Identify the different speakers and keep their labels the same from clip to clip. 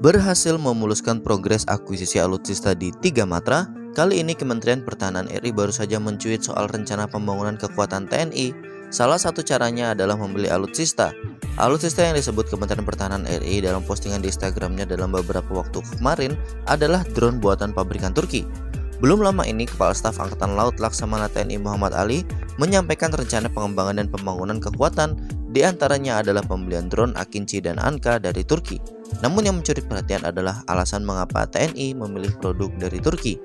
Speaker 1: Berhasil memuluskan progres akuisisi alutsista di 3 matra, kali ini Kementerian Pertahanan RI baru saja mencuit soal rencana pembangunan kekuatan TNI. Salah satu caranya adalah membeli alutsista. Alutsista yang disebut Kementerian Pertahanan RI dalam postingan di Instagramnya dalam beberapa waktu kemarin adalah drone buatan pabrikan Turki. Belum lama ini, Kepala Staf Angkatan Laut Laksamana TNI Muhammad Ali menyampaikan rencana pengembangan dan pembangunan kekuatan, di antaranya adalah pembelian drone Akinci dan Anka dari Turki. Namun yang mencuri perhatian adalah alasan mengapa TNI memilih produk dari Turki.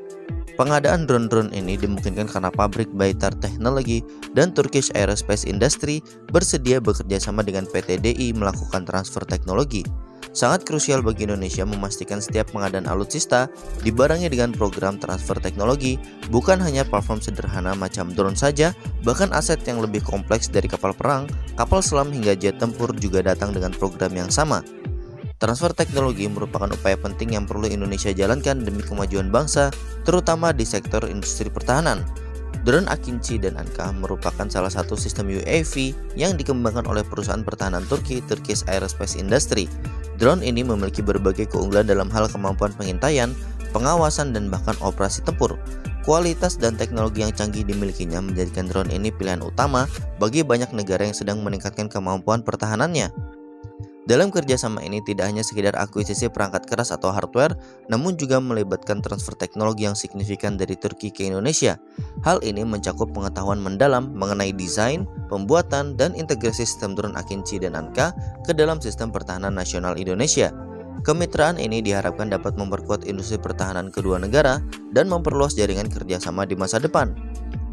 Speaker 1: Pengadaan drone-drone ini dimungkinkan karena pabrik Baytar Technology dan Turkish Aerospace Industry bersedia bekerja sama dengan PT DI melakukan transfer teknologi. Sangat krusial bagi Indonesia memastikan setiap pengadaan alutsista dibarengi dengan program transfer teknologi, bukan hanya platform sederhana macam drone saja, bahkan aset yang lebih kompleks dari kapal perang, kapal selam hingga jet tempur juga datang dengan program yang sama. Transfer teknologi merupakan upaya penting yang perlu Indonesia jalankan demi kemajuan bangsa, terutama di sektor industri pertahanan. Drone Akinci dan Anka merupakan salah satu sistem UAV yang dikembangkan oleh perusahaan pertahanan Turki, Turkish Aerospace Industry. Drone ini memiliki berbagai keunggulan dalam hal kemampuan pengintaian, pengawasan, dan bahkan operasi tempur. Kualitas dan teknologi yang canggih dimilikinya menjadikan drone ini pilihan utama bagi banyak negara yang sedang meningkatkan kemampuan pertahanannya. Dalam kerjasama ini tidak hanya sekedar akuisisi perangkat keras atau hardware, namun juga melibatkan transfer teknologi yang signifikan dari Turki ke Indonesia. Hal ini mencakup pengetahuan mendalam mengenai desain, pembuatan, dan integrasi sistem drone Akinci dan Anka ke dalam sistem pertahanan nasional Indonesia. Kemitraan ini diharapkan dapat memperkuat industri pertahanan kedua negara dan memperluas jaringan kerjasama di masa depan.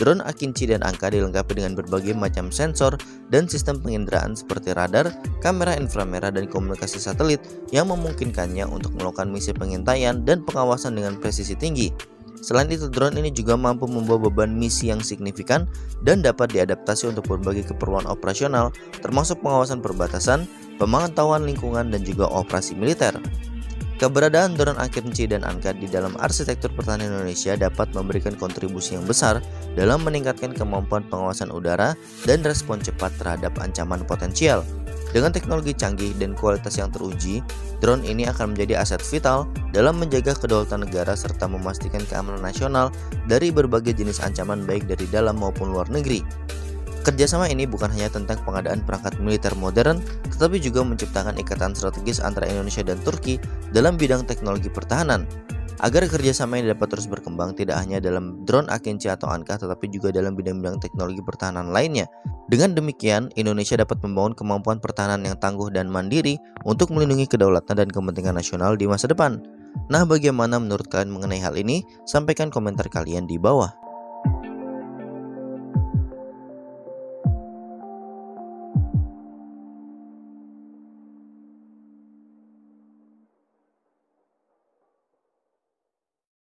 Speaker 1: Drone Akinci dan Anka dilengkapi dengan berbagai macam sensor dan sistem penginderaan seperti radar, kamera inframerah, dan komunikasi satelit yang memungkinkannya untuk melakukan misi pengintaian dan pengawasan dengan presisi tinggi. Selain itu, drone ini juga mampu membawa beban misi yang signifikan dan dapat diadaptasi untuk berbagai keperluan operasional, termasuk pengawasan perbatasan, pemantauan lingkungan, dan juga operasi militer. Keberadaan drone Akinci dan Anka di dalam arsitektur pertahanan Indonesia dapat memberikan kontribusi yang besar dalam meningkatkan kemampuan pengawasan udara dan respon cepat terhadap ancaman potensial. Dengan teknologi canggih dan kualitas yang teruji, drone ini akan menjadi aset vital dalam menjaga kedaulatan negara serta memastikan keamanan nasional dari berbagai jenis ancaman baik dari dalam maupun luar negeri. Kerjasama ini bukan hanya tentang pengadaan perangkat militer modern, tetapi juga menciptakan ikatan strategis antara Indonesia dan Turki dalam bidang teknologi pertahanan. Agar kerjasama ini dapat terus berkembang tidak hanya dalam drone Akinci atau Anka, tetapi juga dalam bidang-bidang teknologi pertahanan lainnya. Dengan demikian, Indonesia dapat membangun kemampuan pertahanan yang tangguh dan mandiri untuk melindungi kedaulatan dan kepentingan nasional di masa depan. Nah, bagaimana menurut kalian mengenai hal ini? Sampaikan komentar kalian di bawah.